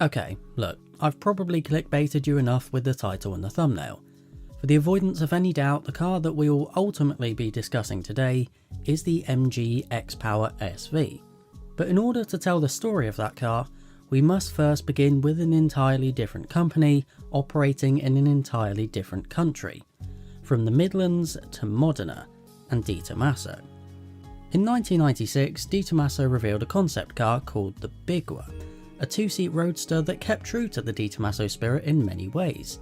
Okay, look, I've probably clickbaited you enough with the title and the thumbnail. For the avoidance of any doubt, the car that we will ultimately be discussing today is the MG XPower SV. But in order to tell the story of that car, we must first begin with an entirely different company operating in an entirely different country, from the Midlands to Modena and Di Tommaso. In 1996, Di Tommaso revealed a concept car called the Bigua, a two-seat roadster that kept true to the Di Tommaso spirit in many ways.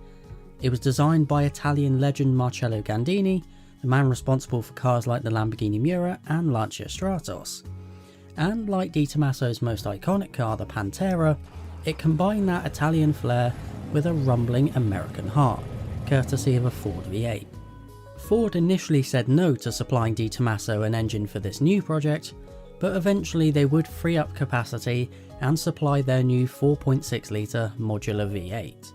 It was designed by Italian legend Marcello Gandini, the man responsible for cars like the Lamborghini Miura and Lancia Stratos. And like Di Tommaso's most iconic car, the Pantera, it combined that Italian flair with a rumbling American heart, courtesy of a Ford V8. Ford initially said no to supplying Di Tommaso an engine for this new project, but eventually they would free up capacity and supply their new 4.6 litre modular V8.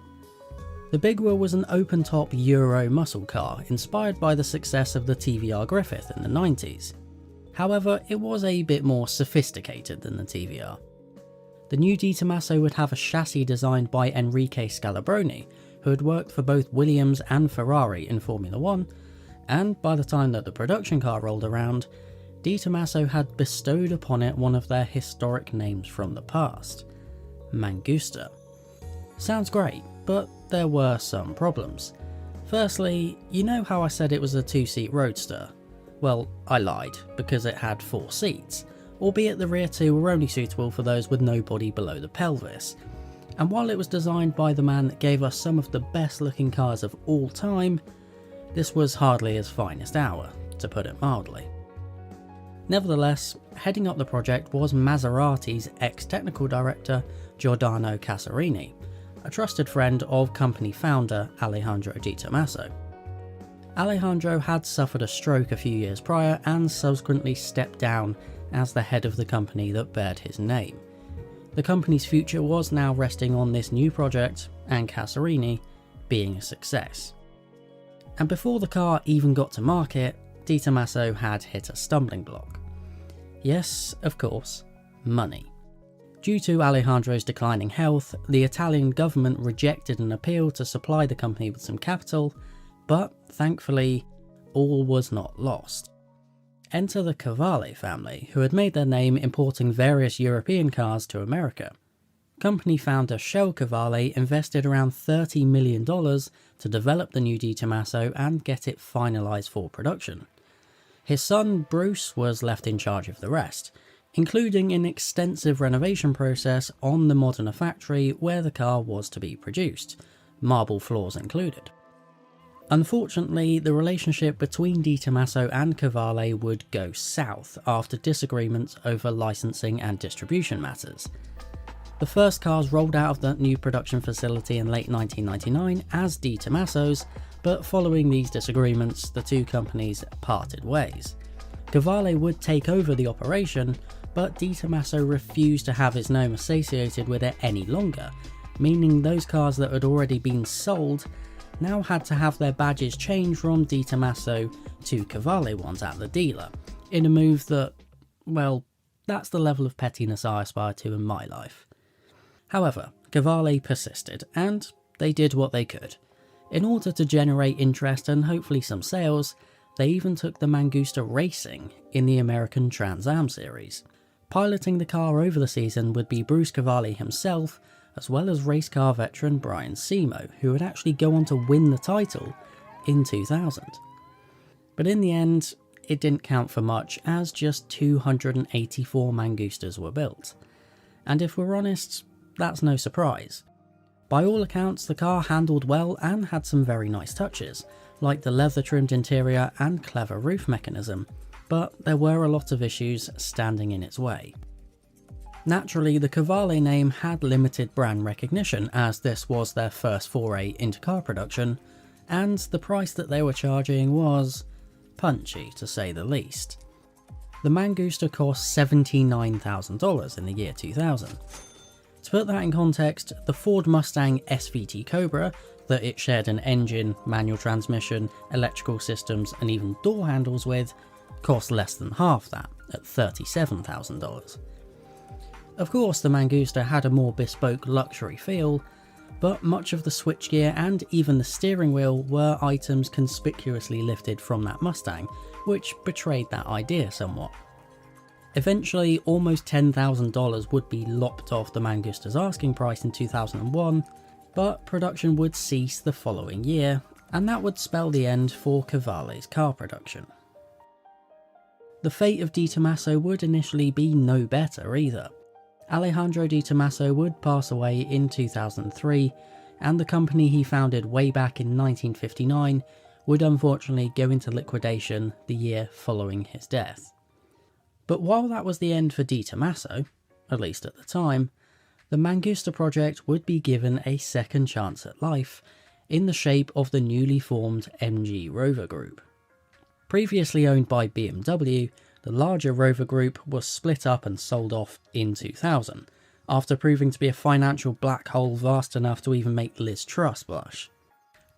The Bigua was an open-top Euro muscle car inspired by the success of the TVR Griffith in the 90s. However, it was a bit more sophisticated than the TVR. The new Di Tommaso would have a chassis designed by Enrique Scalabroni, who had worked for both Williams and Ferrari in Formula 1, and by the time that the production car rolled around, Di Tommaso had bestowed upon it one of their historic names from the past, Mongoose. Sounds great, but there were some problems. Firstly, you know how I said it was a two-seat roadster? Well, I lied, because it had 4 seats, albeit the rear 2 were only suitable for those with no body below the pelvis. And while it was designed by the man that gave us some of the best looking cars of all time, this was hardly his finest hour, to put it mildly. Nevertheless, heading up the project was Maserati's ex-technical director Giordano Casarini, a trusted friend of company founder Alejandro Di Tommaso. Alejandro had suffered a stroke a few years prior and subsequently stepped down as the head of the company that bared his name. The company's future was now resting on this new project and Casarini being a success. And before the car even got to market, Di Tommaso had hit a stumbling block. Yes, of course, money. Due to Alejandro's declining health, the Italian government rejected an appeal to supply the company with some capital, but thankfully, all was not lost. Enter the Cavalli family, who had made their name importing various European cars to America. Company founder Shell Cavalli invested around $30 million to develop the new Di Tommaso and get it finalised for production. His son Bruce was left in charge of the rest, including an extensive renovation process on the Modena factory where the car was to be produced, marble floors included. Unfortunately, the relationship between Di Tommaso and Cavalli would go south after disagreements over licensing and distribution matters. The first cars rolled out of that new production facility in late 1999 as Di Tommaso's, but following these disagreements, the two companies parted ways. Cavalli would take over the operation, but Di Tommaso refused to have his name associated with it any longer, meaning those cars that had already been sold now had to have their badges changed from Di Tommaso to Cavalli ones at the dealer, in a move that, well, that's the level of pettiness I aspire to in my life. However, Cavalli persisted, and they did what they could. In order to generate interest and hopefully some sales, they even took the Mongoose racing in the American Trans Am series. Piloting the car over the season would be Bruce Cavalli himself, as well as race car veteran Brian Simo, who would actually go on to win the title in 2000. But in the end, it didn't count for much, as just 284 Mongooses were built. And if we're honest, that's no surprise. By all accounts, the car handled well and had some very nice touches, like the leather-trimmed interior and clever roof mechanism, but there were a lot of issues standing in its way. Naturally, the Cavalli name had limited brand recognition, as this was their first foray into car production, and the price that they were charging was punchy, to say the least. The Mongoose cost $79,000 in the year 2000. To put that in context, the Ford Mustang SVT Cobra, that it shared an engine, manual transmission, electrical systems and even door handles with, cost less than half that, at $37,000. Of course, the Mongoose had a more bespoke luxury feel, but much of the switchgear and even the steering wheel were items conspicuously lifted from that Mustang, which betrayed that idea somewhat. Eventually, almost $10,000 would be lopped off the Mangoose's asking price in 2001, but production would cease the following year, and that would spell the end for Cavalle's car production. The fate of Di Tommaso would initially be no better either. Alejandro Di Tommaso would pass away in 2003, and the company he founded way back in 1959 would unfortunately go into liquidation the year following his death. But while that was the end for Di Tommaso, at least at the time, the Mongoose project would be given a second chance at life in the shape of the newly formed MG Rover Group. Previously owned by BMW, the larger Rover Group was split up and sold off in 2000, after proving to be a financial black hole vast enough to even make Liz Truss blush.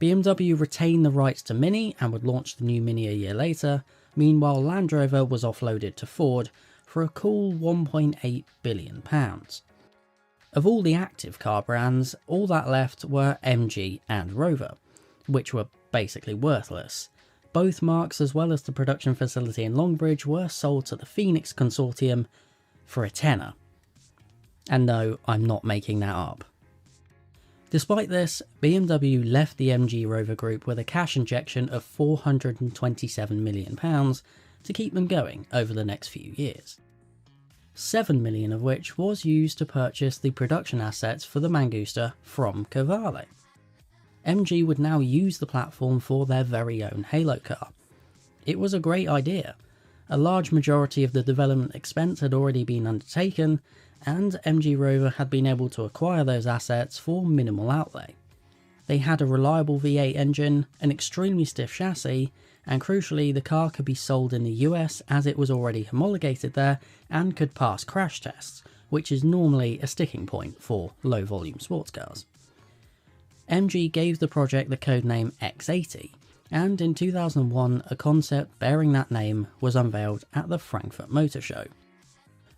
BMW retained the rights to Mini and would launch the new Mini a year later. Meanwhile, Land Rover was offloaded to Ford for a cool £1.8 billion. Of all the active car brands, all that left were MG and Rover, which were basically worthless. Both marques, as well as the production facility in Longbridge, were sold to the Phoenix Consortium for a tenner. And no, I'm not making that up. Despite this, BMW left the MG Rover Group with a cash injection of £427 million to keep them going over the next few years. £7 million of which was used to purchase the production assets for the Mongoose from Cavalli. MG would now use the platform for their very own Halo car. It was a great idea. A large majority of the development expense had already been undertaken, and MG Rover had been able to acquire those assets for minimal outlay. They had a reliable V8 engine, an extremely stiff chassis, and crucially the car could be sold in the US as it was already homologated there and could pass crash tests, which is normally a sticking point for low volume sports cars. MG gave the project the codename X80, and in 2001 a concept bearing that name was unveiled at the Frankfurt Motor Show.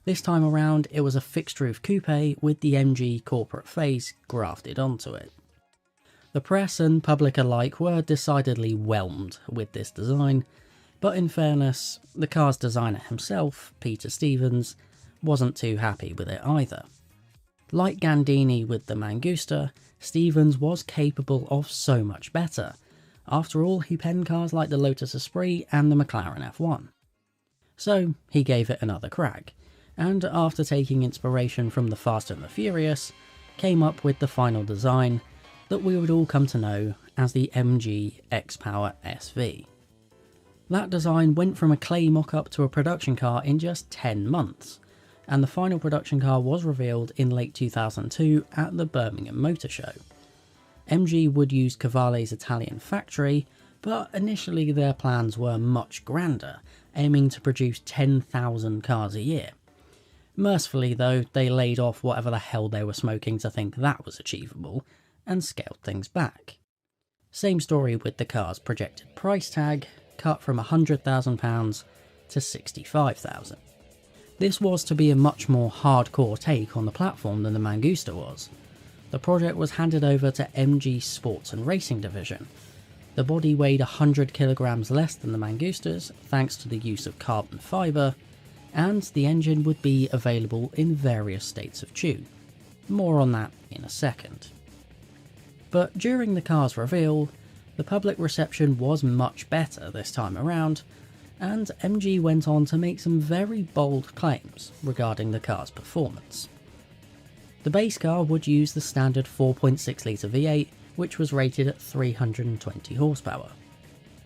This time around it was a fixed roof coupe with the MG corporate face grafted onto it. The press and public alike were decidedly whelmed with this design, but in fairness, the car's designer himself, Peter Stevens, wasn't too happy with it either. Like Gandini with the Mongoose, Stevens was capable of so much better. After all, he penned cars like the Lotus Esprit and the McLaren F1. So he gave it another crack, and after taking inspiration from the Fast and the Furious, came up with the final design that we would all come to know as the MG XPower SV. That design went from a clay mock-up to a production car in just 10 months, and the final production car was revealed in late 2002 at the Birmingham Motor Show. MG would use Cavalli's Italian factory, but initially their plans were much grander, aiming to produce 10,000 cars a year. Mercifully though, they laid off whatever the hell they were smoking to think that was achievable, and scaled things back. Same story with the car's projected price tag, cut from £100,000 to £65,000. This was to be a much more hardcore take on the platform than the Mongoose was. The project was handed over to MG Sports and Racing Division. The body weighed 100 kilograms less than the Mangoose's thanks to the use of carbon fibre, and the engine would be available in various states of tune. More on that in a second. But during the car's reveal, the public reception was much better this time around, and MG went on to make some very bold claims regarding the car's performance. The base car would use the standard 4.6 litre V8, which was rated at 320 horsepower.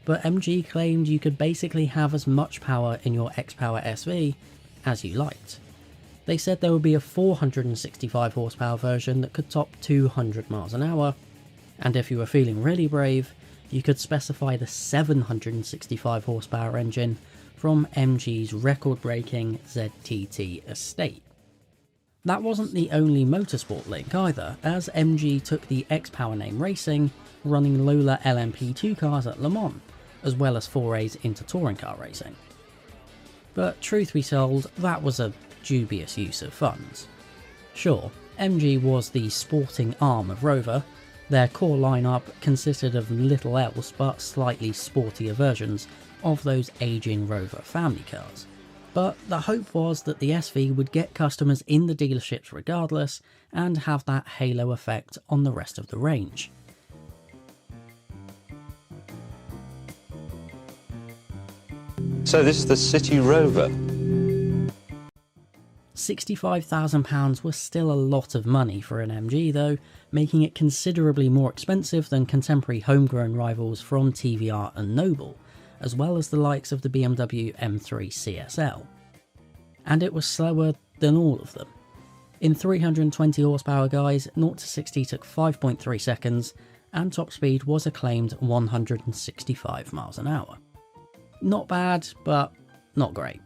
But MG claimed you could basically have as much power in your XPower SV as you liked. They said there would be a 465 horsepower version that could top 200 miles an hour, and if you were feeling really brave, you could specify the 765 horsepower engine from MG's record-breaking ZTT estate. That wasn't the only motorsport link either, as MG took the XPower name racing, running Lola LMP2 cars at Le Mans, as well as forays into touring car racing. But truth be told, that was a dubious use of funds. Sure, MG was the sporting arm of Rover. Their core lineup consisted of little else but slightly sportier versions of those aging Rover family cars. But the hope was that the SV would get customers in the dealerships regardless and have that halo effect on the rest of the range. So this is the City Rover. £65,000 was still a lot of money for an MG though, making it considerably more expensive than contemporary homegrown rivals from TVR and Noble, as well as the likes of the BMW M3 CSL. And it was slower than all of them. In 320 horsepower guys, 0 to 60 took 5.3 seconds, and top speed was a claimed 165 miles an hour. Not bad, but not great.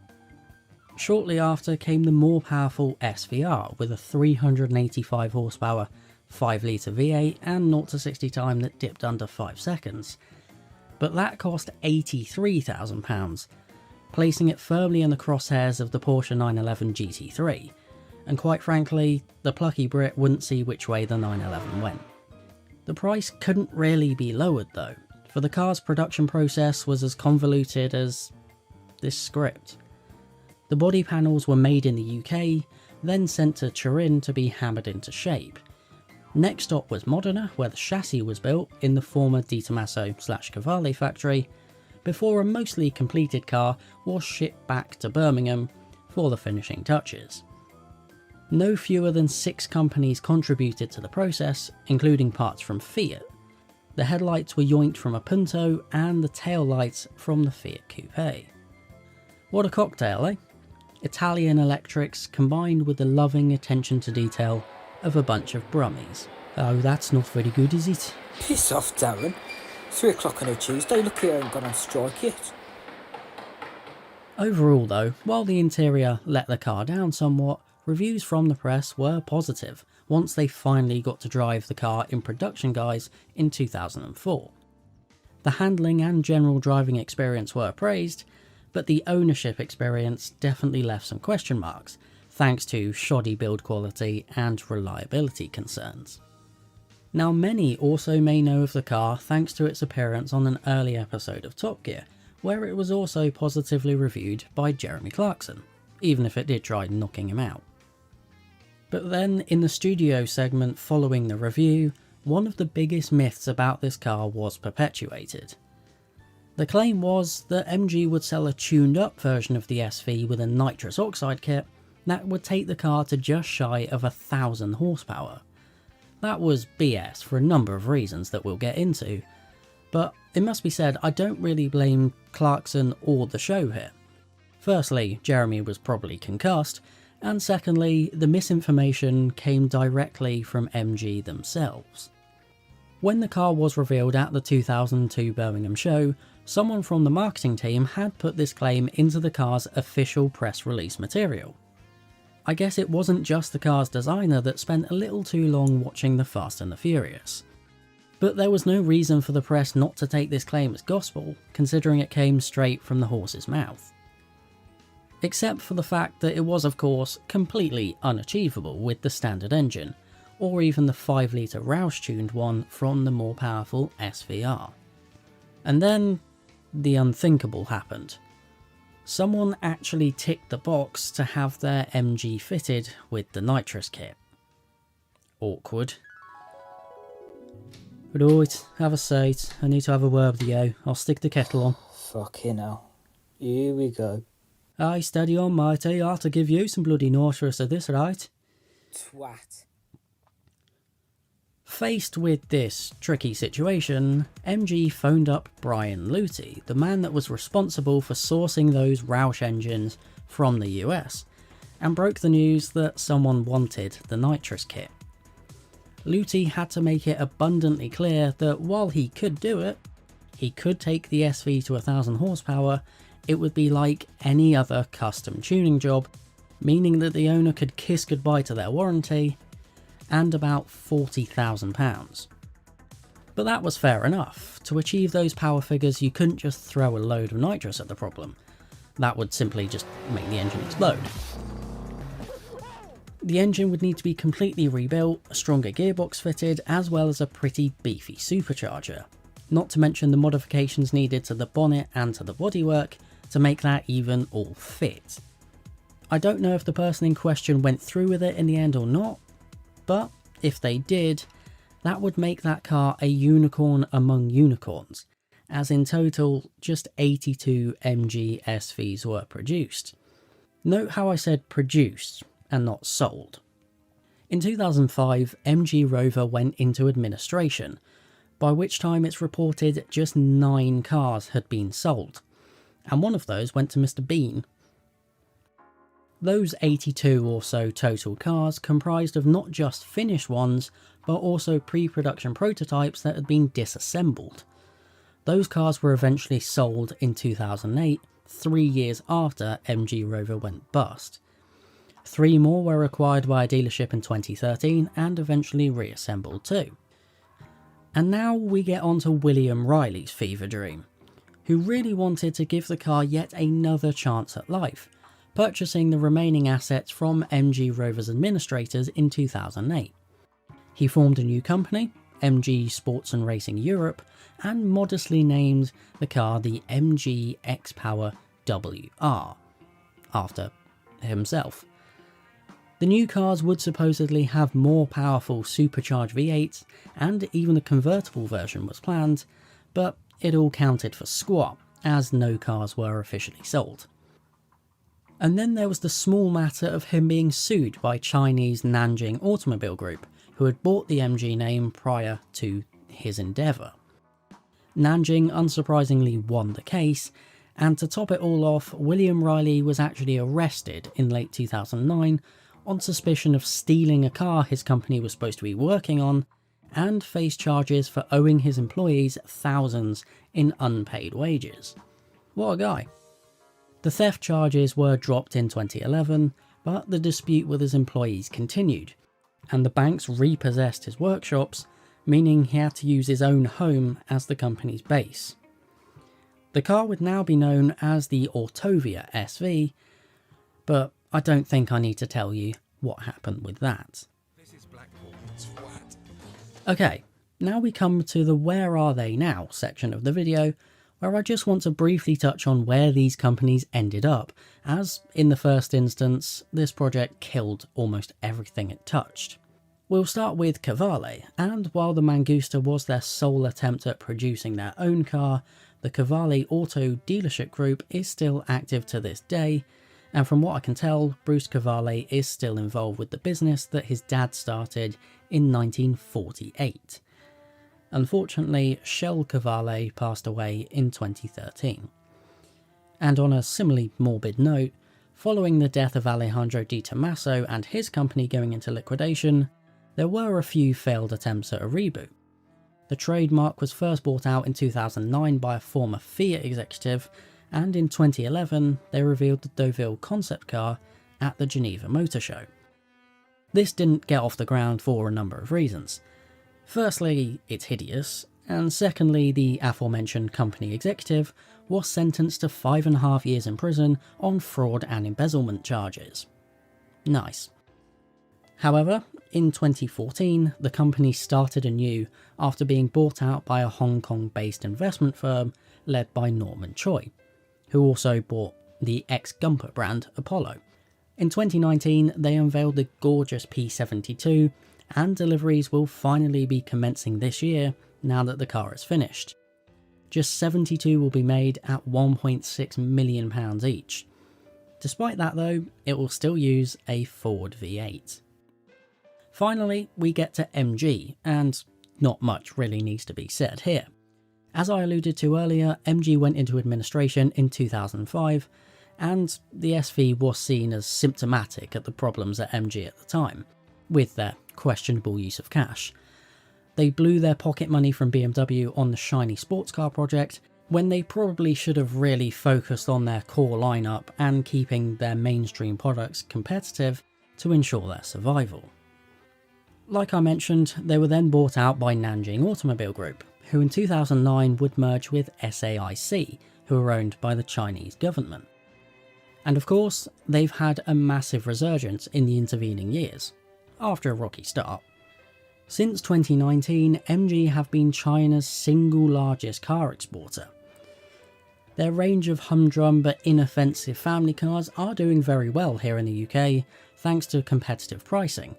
Shortly after came the more powerful SVR with a 385 horsepower 5 litre V8 and 0 to 60 time that dipped under 5 seconds. But that cost £83,000, placing it firmly in the crosshairs of the Porsche 911 GT3, and quite frankly, the plucky Brit wouldn't see which way the 911 went. The price couldn't really be lowered though, for the car's production process was as convoluted as this script. The body panels were made in the UK, then sent to Turin to be hammered into shape. Next stop was Modena, where the chassis was built in the former Di Tommaso/Cavalli factory, before a mostly completed car was shipped back to Birmingham for the finishing touches. No fewer than 6 companies contributed to the process, including parts from Fiat. The headlights were yoinked from a Punto and the tail lights from the Fiat Coupe. What a cocktail, eh? Italian electrics combined with the loving attention to detail of a bunch of Brummies. Oh, that's not very good, is it? Piss off, Darren. 3 o'clock on a Tuesday, look, you ain't gone on strike yet. Overall though, while the interior let the car down somewhat, reviews from the press were positive once they finally got to drive the car in production guise in 2004. The handling and general driving experience were praised, but the ownership experience definitely left some question marks, thanks to shoddy build quality and reliability concerns. Now many also may know of the car thanks to its appearance on an early episode of Top Gear, where it was also positively reviewed by Jeremy Clarkson, even if it did try knocking him out. But then in the studio segment following the review, one of the biggest myths about this car was perpetuated. The claim was that MG would sell a tuned up version of the SV with a nitrous oxide kit that would take the car to just shy of 1,000 horsepower. That was BS for a number of reasons that we'll get into, but it must be said I don't really blame Clarkson or the show here. Firstly, Jeremy was probably concussed, and secondly, the misinformation came directly from MG themselves. When the car was revealed at the 2002 Birmingham show, someone from the marketing team had put this claim into the car's official press release material. I guess it wasn't just the car's designer that spent a little too long watching The Fast and the Furious. But there was no reason for the press not to take this claim as gospel, considering it came straight from the horse's mouth. Except for the fact that it was of course completely unachievable with the standard engine, or even the 5 litre Roush-tuned one from the more powerful SVR. And then, the unthinkable happened. Someone actually ticked the box to have their MG fitted with the nitrous kit. Awkward. Right, have a seat. I need to have a word with you. I'll stick the kettle on. Fucking hell. Here we go. Aye, steady on, matey. I'll have to give you some bloody nitrous of this, right? Twat. Faced with this tricky situation, MG phoned up Brian Luty, the man that was responsible for sourcing those Roush engines from the US, and broke the news that someone wanted the nitrous kit. Luty had to make it abundantly clear that while he could do it, he could take the SV to 1,000 horsepower, it would be like any other custom tuning job, meaning that the owner could kiss goodbye to their warranty and about £40,000. But that was fair enough. To achieve those power figures, you couldn't just throw a load of nitrous at the problem. That would simply just make the engine explode. The engine would need to be completely rebuilt, a stronger gearbox fitted, as well as a pretty beefy supercharger. Not to mention the modifications needed to the bonnet and to the bodywork to make that even all fit. I don't know if the person in question went through with it in the end or not, but if they did, that would make that car a unicorn among unicorns, as in total just 82 MG SVs were produced. Note how I said produced and not sold. In 2005, MG Rover went into administration, by which time it's reported just 9 cars had been sold, and one of those went to Mr. Bean. Those 82 or so total cars comprised of not just finished ones, but also pre-production prototypes that had been disassembled. Those cars were eventually sold in 2008, 3 years after MG Rover went bust. 3 more were acquired by a dealership in 2013 and eventually reassembled too. And now we get on to William Riley's fever dream, who really wanted to give the car yet another chance at life, purchasing the remaining assets from MG Rover's administrators in 2008. He formed a new company, MG Sports and Racing Europe, and modestly named the car the MG XPower WR, after himself. The new cars would supposedly have more powerful supercharged V8s, and even a convertible version was planned, but it all counted for squat, as no cars were officially sold. And then there was the small matter of him being sued by Chinese Nanjing Automobile Group, who had bought the MG name prior to his endeavour. Nanjing unsurprisingly won the case, and to top it all off, William Riley was actually arrested in late 2009 on suspicion of stealing a car his company was supposed to be working on, and faced charges for owing his employees thousands in unpaid wages. What a guy. The theft charges were dropped in 2011, but the dispute with his employees continued, and the banks repossessed his workshops, meaning he had to use his own home as the company's base. The car would now be known as the Autovia SV, but I don't think I need to tell you what happened with that. Okay, now we come to the "Where are they now" section of the video, where I just want to briefly touch on where these companies ended up, as in the first instance, this project killed almost everything it touched. We'll start with Cavalli, and while the Mongoose was their sole attempt at producing their own car, the Cavalli Auto dealership group is still active to this day, and from what I can tell, Bruce Cavalli is still involved with the business that his dad started in 1948. Unfortunately, Shell Cavalli passed away in 2013. And on a similarly morbid note, following the death of Alejandro Di Tommaso and his company going into liquidation, there were a few failed attempts at a reboot. The trademark was first bought out in 2009 by a former Fiat executive, and in 2011 they revealed the Deauville concept car at the Geneva Motor Show. This didn't get off the ground for a number of reasons. Firstly, it's hideous, and secondly, the aforementioned company executive was sentenced to 5.5 years in prison on fraud and embezzlement charges. Nice. However, in 2014, the company started anew after being bought out by a Hong Kong-based investment firm led by Norman Choi, who also bought the ex-Gumper brand Apollo. In 2019, they unveiled the gorgeous P72, and deliveries will finally be commencing this year now that the car is finished. Just 72 will be made at £1.6 million each. Despite that though, it will still use a Ford V8. Finally, we get to MG, and not much really needs to be said here. As I alluded to earlier, MG went into administration in 2005, and the SV was seen as symptomatic at the problems at MG at the time, with their questionable use of cash. They blew their pocket money from BMW on the shiny sports car project, when they probably should have really focused on their core lineup and keeping their mainstream products competitive to ensure their survival. Like I mentioned, they were then bought out by Nanjing Automobile Group, who in 2009 would merge with SAIC, who were owned by the Chinese government. And of course, they've had a massive resurgence in the intervening years, after a rocky start. Since 2019, MG have been China's single largest car exporter. Their range of humdrum but inoffensive family cars are doing very well here in the UK thanks to competitive pricing,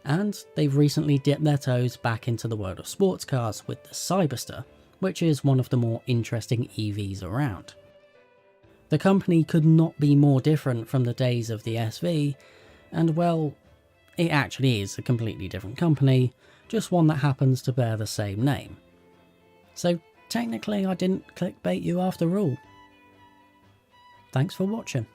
and they've recently dipped their toes back into the world of sports cars with the Cyberster, which is one of the more interesting EVs around. The company could not be more different from the days of the SV, and well, it actually is a completely different company, just one that happens to bear the same name. So technically I didn't clickbait you after all. Thanks for watching.